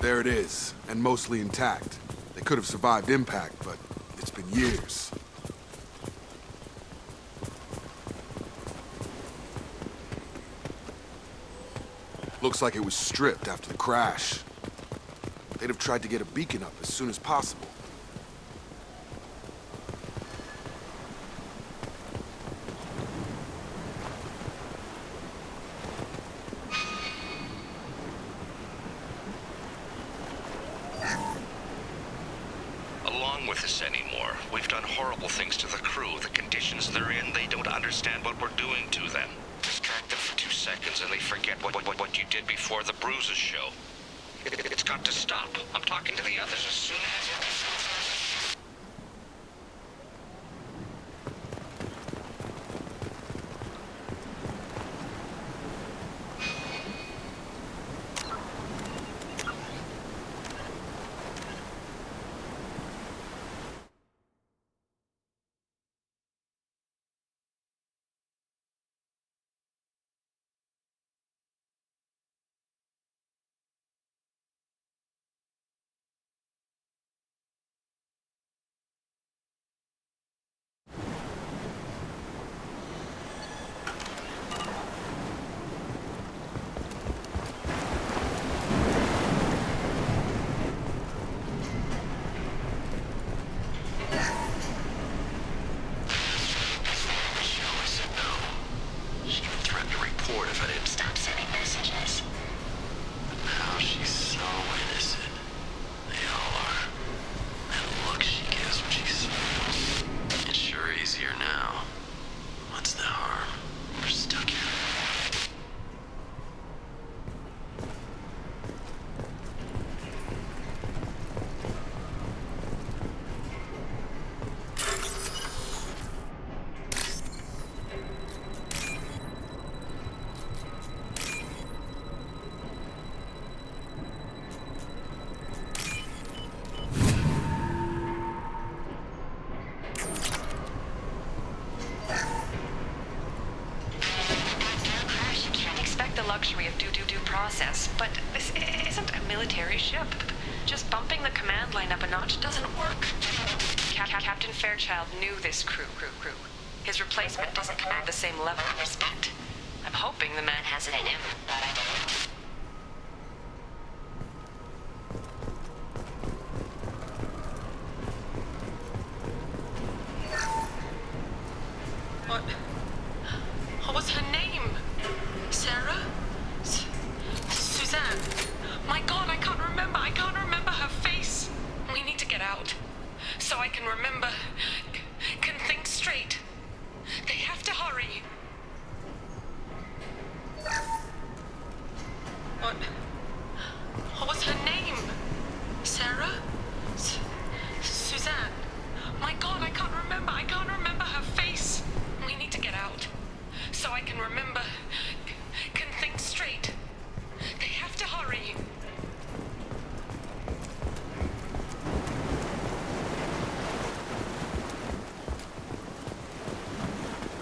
There it is, and mostly intact. They could have survived impact, but it's been years. Looks like it was stripped after the crash. They'd have tried to get a beacon up as soon as possible. Along with us anymore. We've done horrible things to the crew. The conditions they're in, they don't understand what we're doing to them. Distract them for 2 seconds and they forget what you did before the bruises show. It's got to stop. I'm talking to the others as soon as... Luxury of due process, but this isn't a military ship. Just bumping the command line up a notch doesn't work. Captain Fairchild knew this crew. His replacement doesn't command the same level of respect. I'm hoping the man has it in him, but I don't. What was her name? Sarah? Suzanne? My God, I can't remember her face. We need to get out. So I can remember, can think straight. They have to hurry. What was her name? Sarah? Suzanne? My God, I can't remember her face. We need to get out. So I can remember, can think straight. They have to hurry.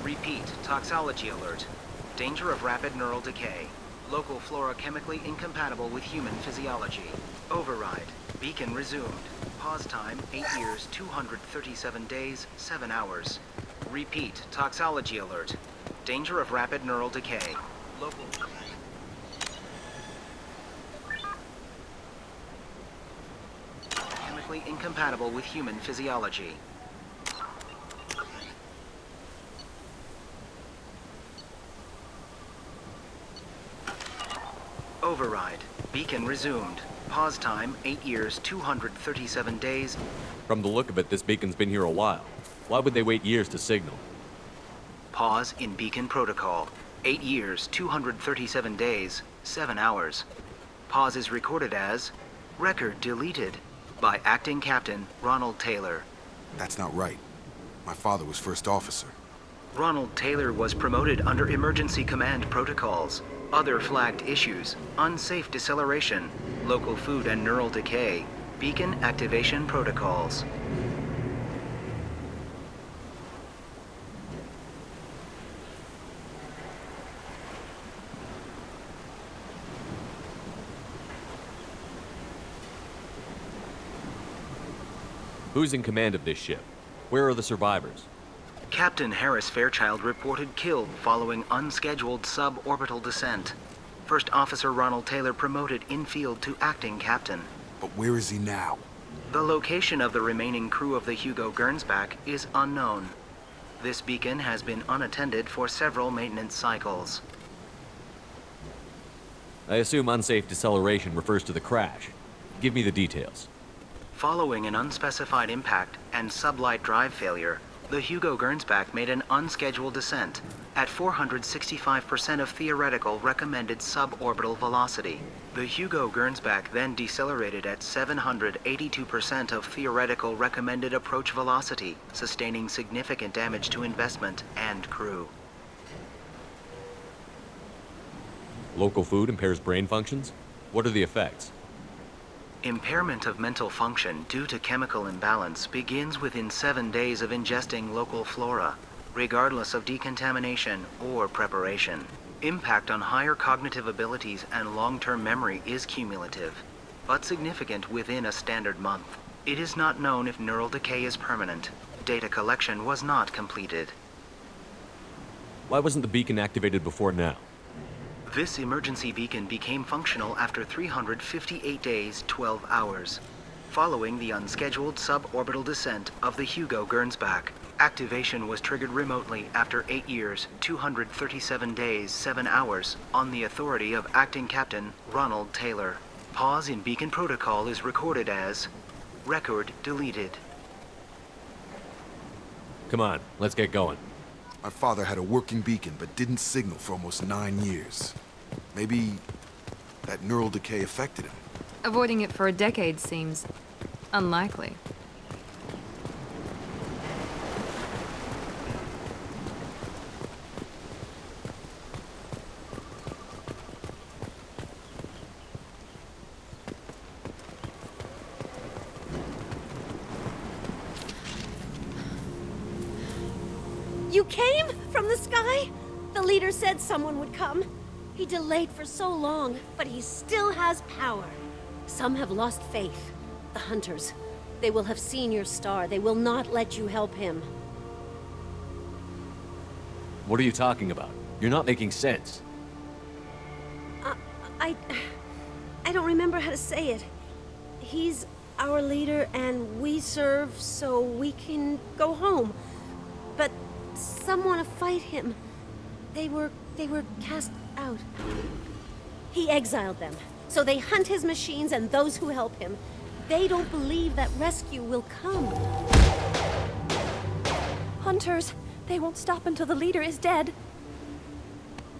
Repeat, toxology alert. Danger of rapid neural decay. Local flora chemically incompatible with human physiology. Override. Beacon resumed. Pause time, 8 years, 237 days, 7 hours. Repeat, toxology alert. Danger of rapid neural decay. Local... Chemically incompatible with human physiology. Override. Beacon resumed. Pause time, 8 years, 237 days. From the look of it, this beacon's been here a while. Why would they wait years to signal? Pause in beacon protocol. 8 years, 237 days, 7 hours. Pause is recorded as record deleted by Acting Captain Ronald Taylor. That's not right. My father was first officer. Ronald Taylor was promoted under emergency command protocols. Other flagged issues: unsafe deceleration, local food and neural decay, beacon activation protocols. Who's in command of this ship? Where are the survivors? Captain Harris Fairchild reported killed following unscheduled suborbital descent. First Officer Ronald Taylor promoted in-field to acting captain. But where is he now? The location of the remaining crew of the Hugo Gernsback is unknown. This beacon has been unattended for several maintenance cycles. I assume unsafe deceleration refers to the crash. Give me the details. Following an unspecified impact and sublight drive failure, the Hugo Gernsback made an unscheduled descent at 465% of theoretical recommended suborbital velocity. The Hugo Gernsback then decelerated at 782% of theoretical recommended approach velocity, sustaining significant damage to investment and crew. Local food impairs brain functions? What are the effects? Impairment of mental function due to chemical imbalance begins within 7 days of ingesting local flora, regardless of decontamination or preparation. Impact on higher cognitive abilities and long-term memory is cumulative, but significant within a standard month. It is not known if neural decay is permanent. Data collection was not completed. Why wasn't the beacon activated before now? This emergency beacon became functional after 358 days, 12 hours, following the unscheduled suborbital descent of the Hugo Gernsback. Activation was triggered remotely after 8 years, 237 days, 7 hours, on the authority of Acting Captain Ronald Taylor. Pause in beacon protocol is recorded as record deleted. Come on, let's get going. My father had a working beacon, but didn't signal for almost 9 years. Maybe that neural decay affected him. Avoiding it for a decade seems unlikely. You came from the sky? The leader said someone would come. He delayed for so long, but he still has power. Some have lost faith. The Hunters. They will have seen your star. They will not let you help him. What are you talking about? You're not making sense. I don't remember how to say it. He's our leader and we serve so we can go home. But some want to fight him. They were cast out. He exiled them, so they hunt his machines and those who help him. They don't believe that rescue will come. Hunters, they won't stop until the leader is dead.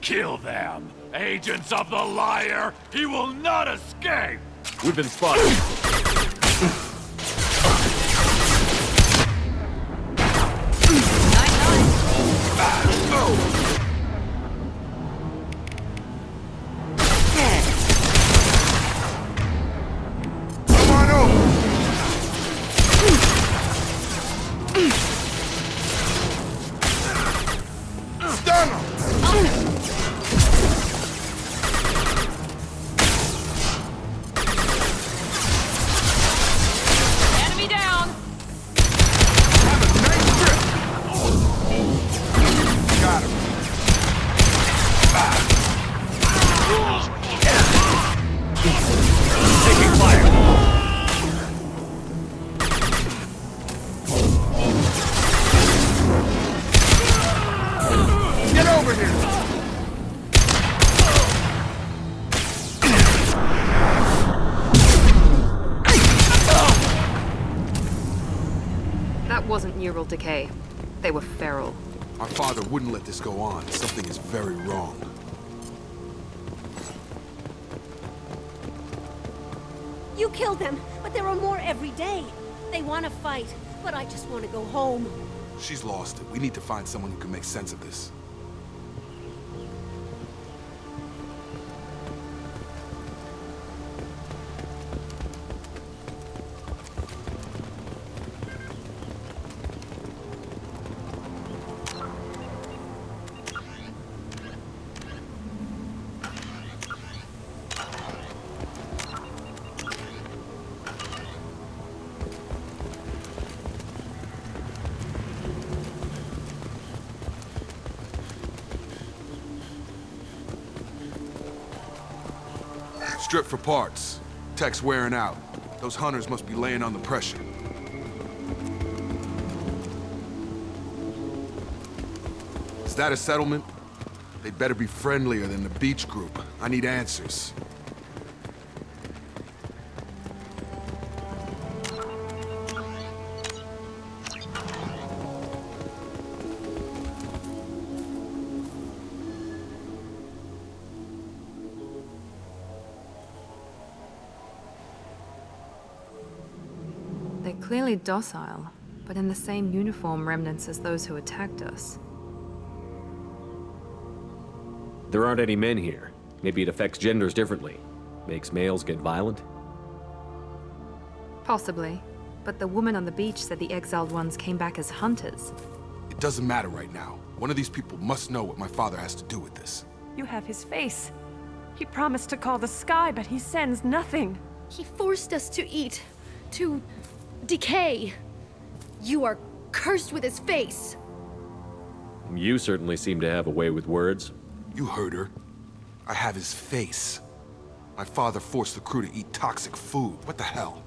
Kill them! Agents of the Liar! He will not escape! We've been spotted. Enemy down! Have a nice trip! Got him. Taking fire. Get over here! That wasn't neural decay. They were feral. My father wouldn't let this go on. Something is very wrong. You killed them, but there are more every day. They want to fight, but I just want to go home. She's lost it. We need to find someone who can make sense of this. Strip for parts. Tech's wearing out. Those hunters must be laying on the pressure. Is that a settlement? They'd better be friendlier than the beach group. I need answers. They're clearly docile, but in the same uniform remnants as those who attacked us. There aren't any men here. Maybe it affects genders differently. Makes males get violent? Possibly. But the woman on the beach said the exiled ones came back as hunters. It doesn't matter right now. One of these people must know what my father has to do with this. You have his face. He promised to call the sky, but he sends nothing. He forced us to eat, to decay. You are cursed with his face. You certainly seem to have a way with words. You heard her. I have his face. My father forced the crew to eat toxic food. What the hell?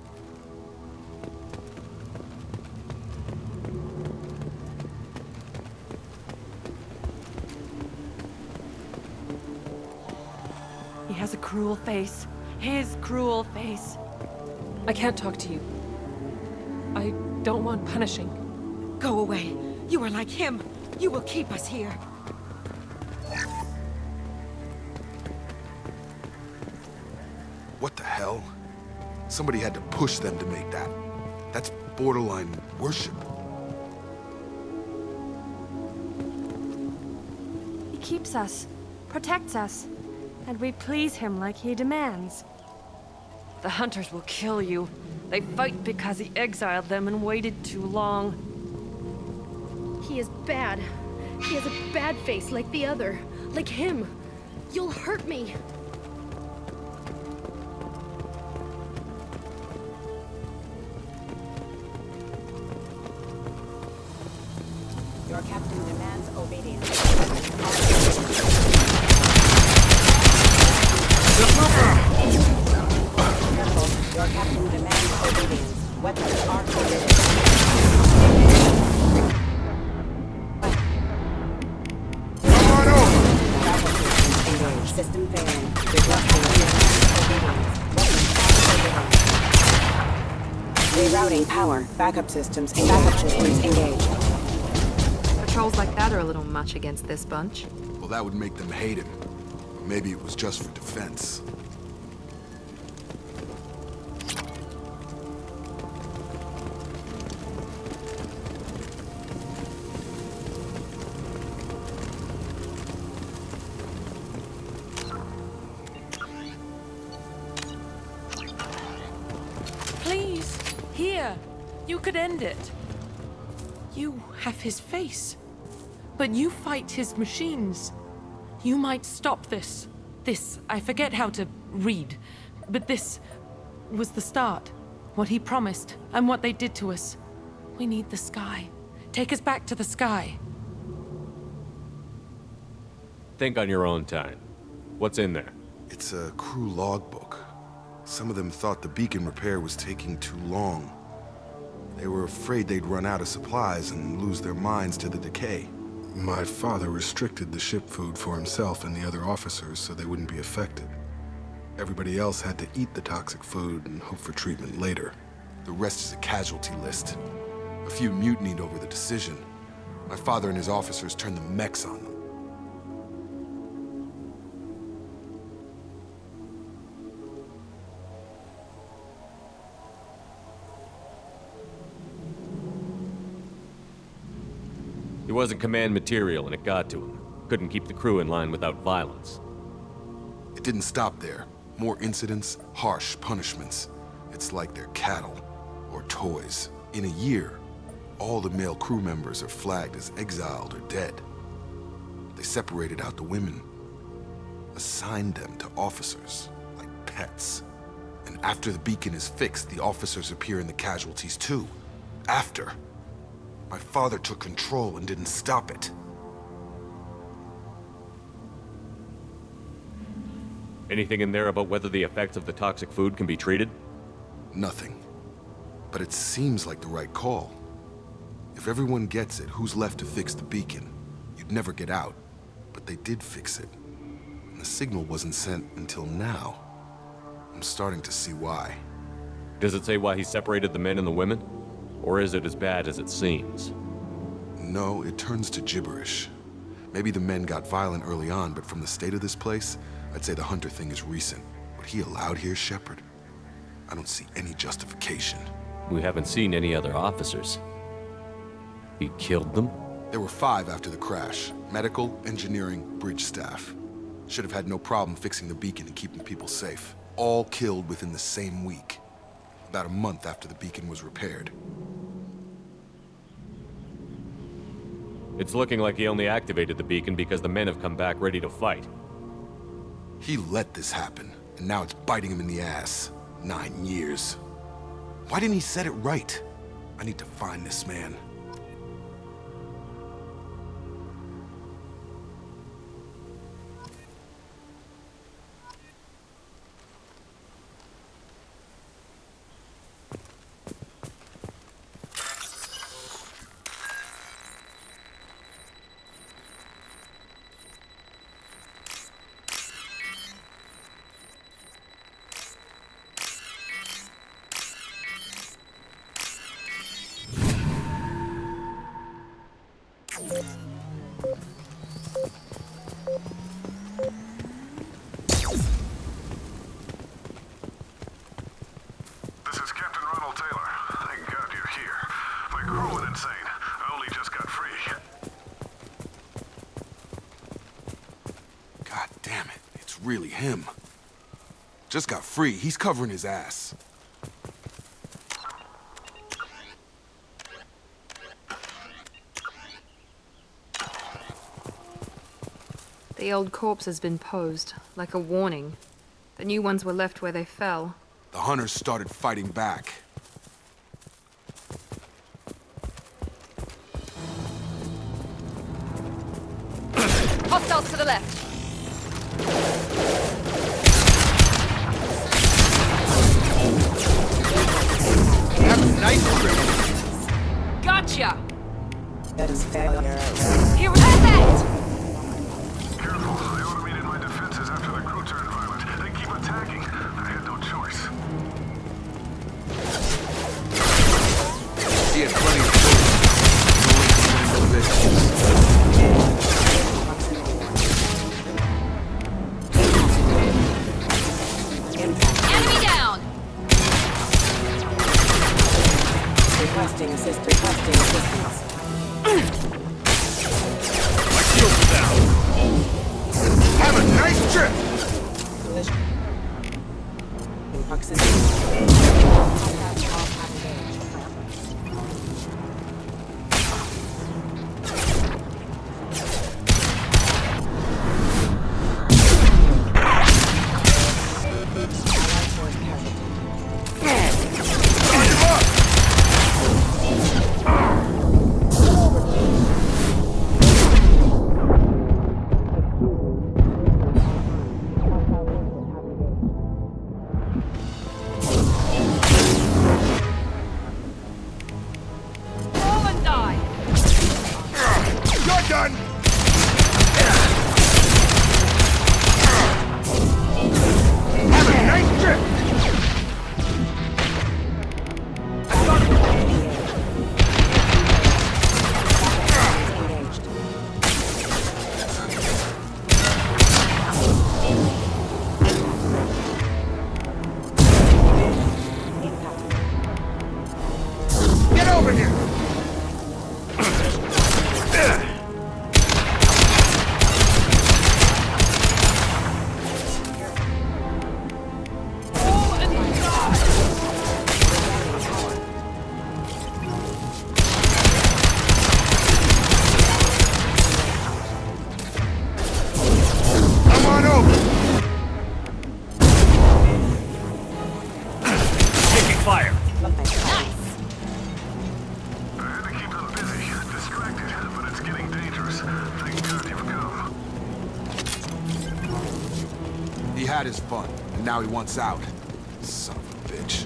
He has a cruel face. His cruel face. I can't talk to you. I don't want punishing. Go away. You are like him. You will keep us here. What the hell? Somebody had to push them to make that. That's borderline worship. He keeps us, protects us, and we please him like he demands. The hunters will kill you. They fight because he exiled them and waited too long. He is bad. He has a bad face like the other. Like him. You'll hurt me. Your captain demands obedience. Careful. Your captain demands obedience. Weapons are forbidden. Engage. System failing. Rerouting power. Backup systems engaged. Patrols like that are a little much against this bunch. Well, that would make them hate him. Or maybe it was just for defense. Please, here. You could end it. You have his face. But you fight his machines. You might stop this. This, I forget how to read. But this was the start. What he promised, and what they did to us. We need the sky. Take us back to the sky. Think on your own time. What's in there? It's a crew logbook. Some of them thought the beacon repair was taking too long. They were afraid they'd run out of supplies and lose their minds to the decay. My father restricted the ship food for himself and the other officers so they wouldn't be affected. Everybody else had to eat the toxic food and hope for treatment later. The rest is a casualty list. A few mutinied over the decision. My father and his officers turned the mechs on them. He wasn't command material and it got to him. Couldn't keep the crew in line without violence. It didn't stop there. More incidents, harsh punishments. It's like they're cattle or toys. In a year, all the male crew members are flagged as exiled or dead. They separated out the women, assigned them to officers, like pets. And after the beacon is fixed, the officers appear in the casualties too. After. My father took control and didn't stop it. Anything in there about whether the effects of the toxic food can be treated? Nothing. But it seems like the right call. If everyone gets it, who's left to fix the beacon? You'd never get out. But they did fix it. And the signal wasn't sent until now. I'm starting to see why. Does it say why he separated the men and the women? Or is it as bad as it seems? No, it turns to gibberish. Maybe the men got violent early on, but from the state of this place, I'd say the Hunter thing is recent. What he allowed here, Shepard? I don't see any justification. We haven't seen any other officers. He killed them? There were 5 after the crash. Medical, engineering, bridge staff. Should have had no problem fixing the beacon and keeping people safe. All killed within the same week. About a month after the beacon was repaired. It's looking like he only activated the beacon because the men have come back ready to fight. He let this happen, and now it's biting him in the ass. 9 years. Why didn't he set it right? I need to find this man. Really him. Just got free. He's covering his ass. The old corpse has been posed, like a warning. The new ones were left where they fell. The Hunters started fighting back. Hostiles to the left. Nice trip. Gotcha! That is failure. Here, perfect! Careful, I automated my defenses after the crew turned violent. They keep attacking. I had no choice. He had plenty of Enemy down! Requesting assistance. My shields are down. Have a nice trip! Collision. In proximity. had his fun, and now he wants out. Son of a bitch.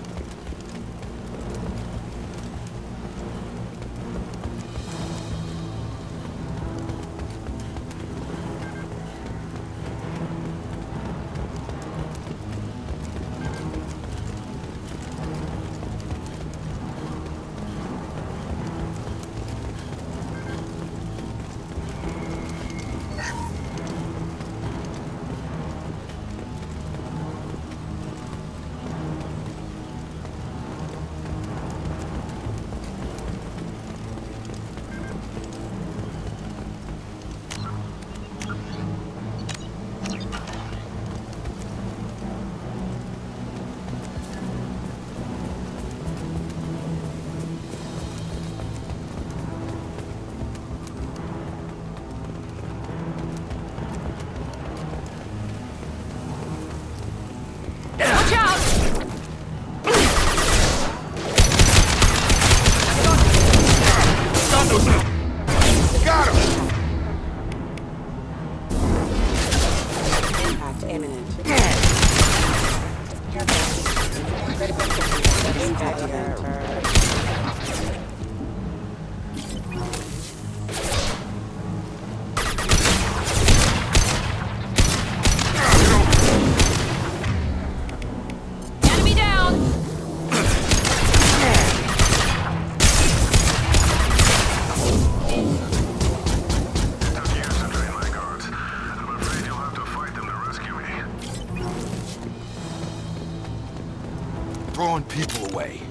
Throwing people away.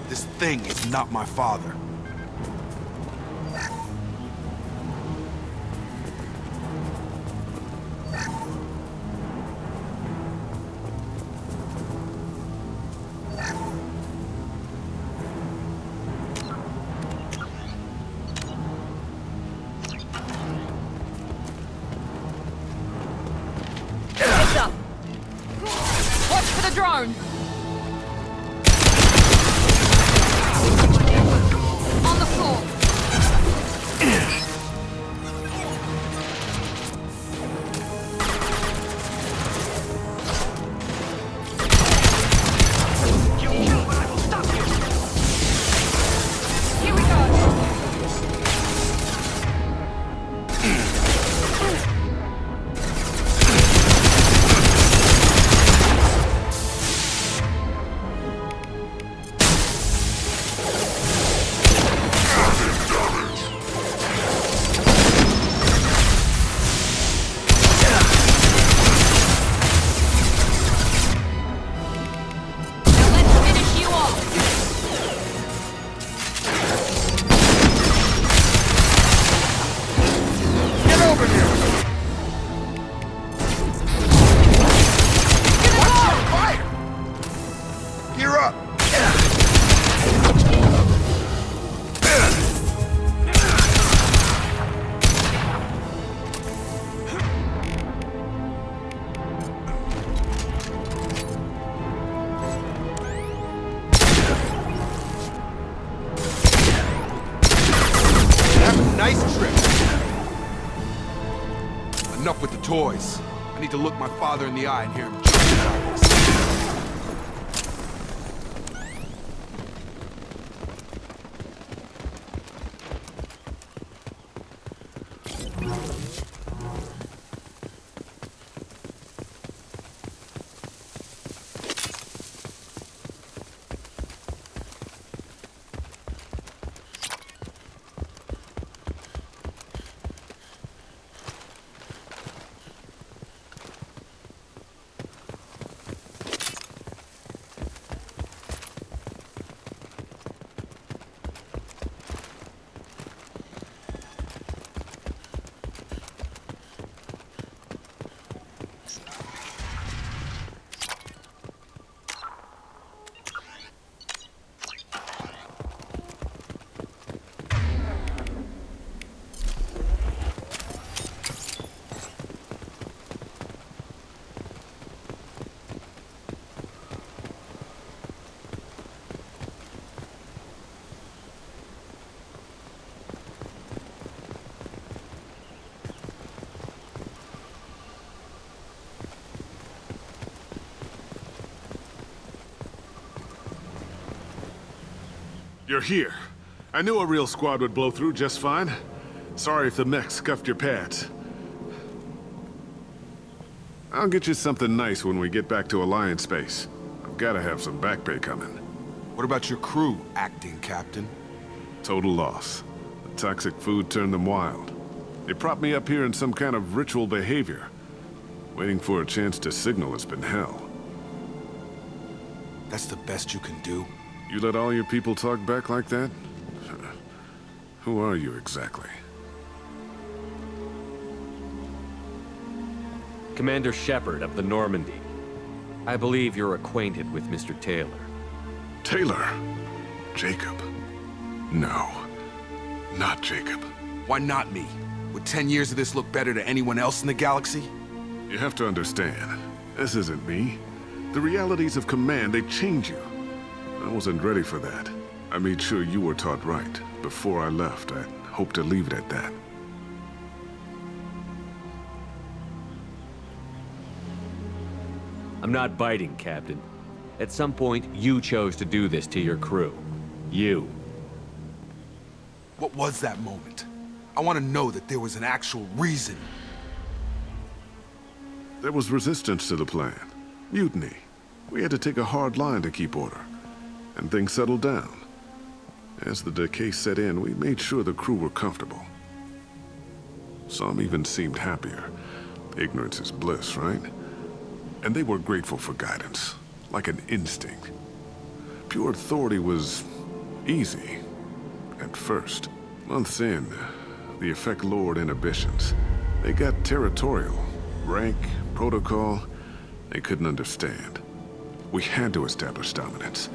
This thing is not my father. Heads up! Watch for the drone! On the floor! Here we go! Nice trip. Enough with the toys. I need to look my father in the eye and hear him choke this. You're here. I knew a real squad would blow through just fine. Sorry if the mech scuffed your pads. I'll get you something nice when we get back to Alliance space. I've gotta have some back pay coming. What about your crew, acting captain? Total loss. The toxic food turned them wild. They propped me up here in some kind of ritual behavior. Waiting for a chance to signal has been hell. That's the best you can do? You let all your people talk back like that? Who are you exactly? Commander Shepard of the Normandy. I believe you're acquainted with Mr. Taylor. Taylor? Jacob? No. Not Jacob. Why not me? Would 10 years of this look better to anyone else in the galaxy? You have to understand, this isn't me. The realities of command, they change you. I wasn't ready for that. I made sure you were taught right. Before I left, I hoped to leave it at that. I'm not biting, Captain. At some point, you chose to do this to your crew. You. What was that moment? I want to know that there was an actual reason. There was resistance to the plan. Mutiny. We had to take a hard line to keep order. And things settled down. As the decay set in, we made sure the crew were comfortable. Some even seemed happier. Ignorance is bliss, right? And they were grateful for guidance, like an instinct. Pure authority was easy, at first. Months in, the effect lowered inhibitions. They got territorial. Rank, protocol, they couldn't understand. We had to establish dominance.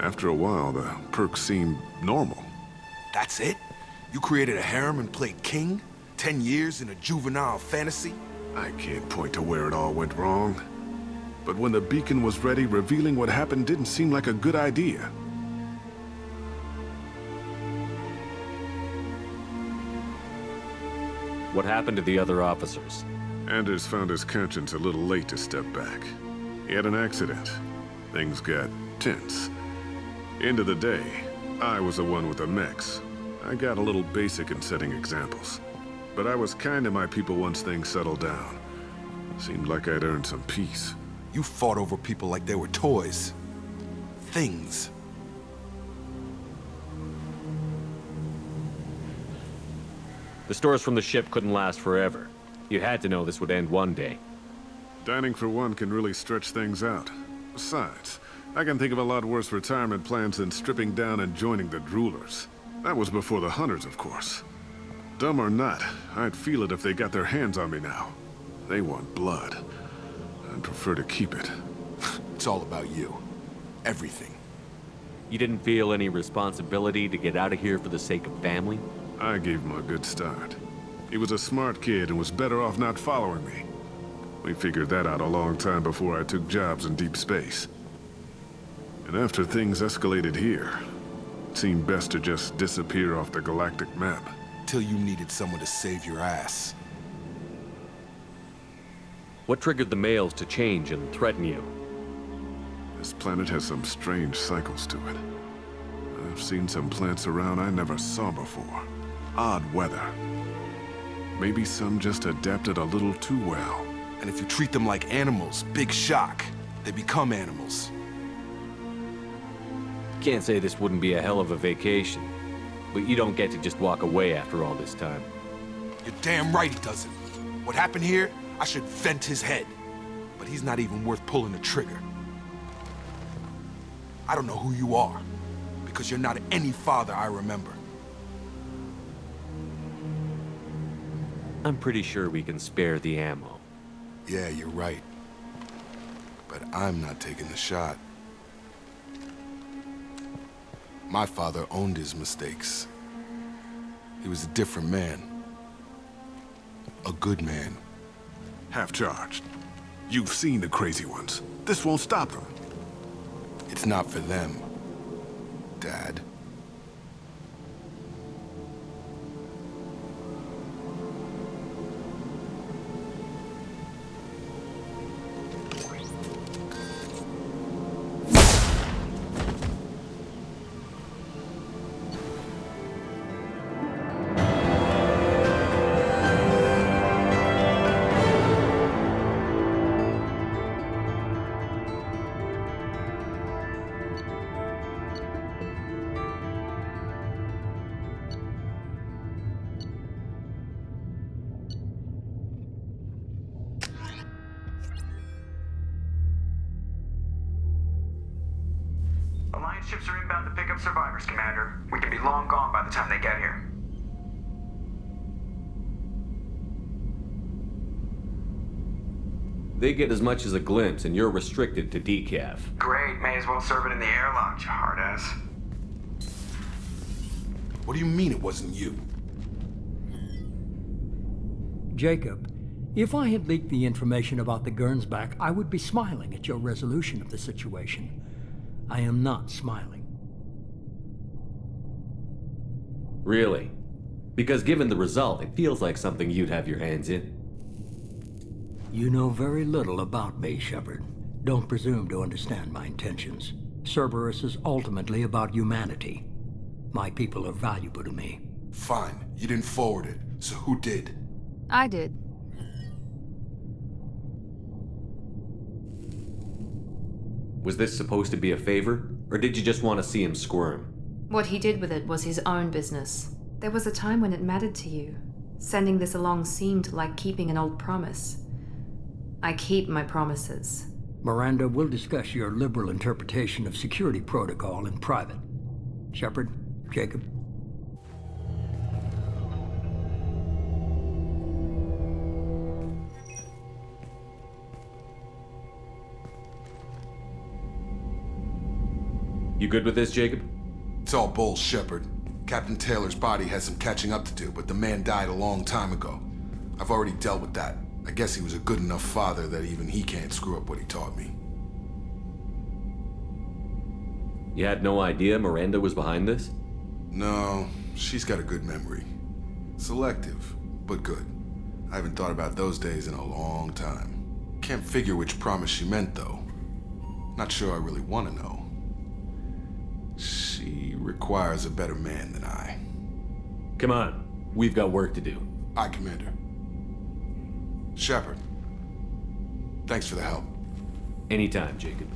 After a while, the perks seemed normal. That's it? You created a harem and played king? 10 years in a juvenile fantasy? I can't point to where it all went wrong. But when the beacon was ready, revealing what happened didn't seem like a good idea. What happened to the other officers? Anders found his conscience a little late to step back. He had an accident. Things got tense. End of the day, I was the one with the mechs. I got a little basic in setting examples. But I was kind to my people once things settled down. Seemed like I'd earned some peace. You fought over people like they were toys. Things. The stores from the ship couldn't last forever. You had to know this would end one day. Dining for one can really stretch things out. Besides, I can think of a lot worse retirement plans than stripping down and joining the Droolers. That was before the Hunters, of course. Dumb or not, I'd feel it if they got their hands on me now. They want blood. I'd prefer to keep it. It's all about you. Everything. You didn't feel any responsibility to get out of here for the sake of family? I gave him a good start. He was a smart kid and was better off not following me. We figured that out a long time before I took jobs in deep space. And after things escalated here, it seemed best to just disappear off the galactic map. Till you needed someone to save your ass. What triggered the males to change and threaten you? This planet has some strange cycles to it. I've seen some plants around I never saw before. Odd weather. Maybe some just adapted a little too well. And if you treat them like animals, big shock. They become animals. Can't say this wouldn't be a hell of a vacation. But you don't get to just walk away after all this time. You're damn right he doesn't. What happened here, I should vent his head. But he's not even worth pulling the trigger. I don't know who you are, because you're not any father I remember. I'm pretty sure we can spare the ammo. Yeah, you're right. But I'm not taking the shot. My father owned his mistakes. He was a different man. A good man. Half-charged. You've seen the crazy ones. This won't stop them. It's not for them, Dad. up survivors, Commander. We can be long gone by the time they get here. They get as much as a glimpse, and you're restricted to decaf. Great, may as well serve it in the airlock, you hard ass. What do you mean it wasn't you? Jacob, if I had leaked the information about the Gernsback, I would be smiling at your resolution of the situation. I am not smiling. Really? Because given the result, it feels like something you'd have your hands in. You know very little about me, Shepard. Don't presume to understand my intentions. Cerberus is ultimately about humanity. My people are valuable to me. Fine, you didn't forward it, so who did? I did. Was this supposed to be a favor, or did you just want to see him squirm? What he did with it was his own business. There was a time when it mattered to you. Sending this along seemed like keeping an old promise. I keep my promises. Miranda, we'll discuss your liberal interpretation of security protocol in private. Shepard, Jacob. You good with this, Jacob? It's all bull, Shepard. Captain Taylor's body has some catching up to do, but the man died a long time ago. I've already dealt with that. I guess he was a good enough father that even he can't screw up what he taught me. You had no idea Miranda was behind this? No, she's got a good memory. Selective, but good. I haven't thought about those days in a long time. Can't figure which promise she meant, though. Not sure I really want to know. She requires a better man than I. Come on, we've got work to do. Aye, Commander. Shepard, thanks for the help. Anytime, Jacob.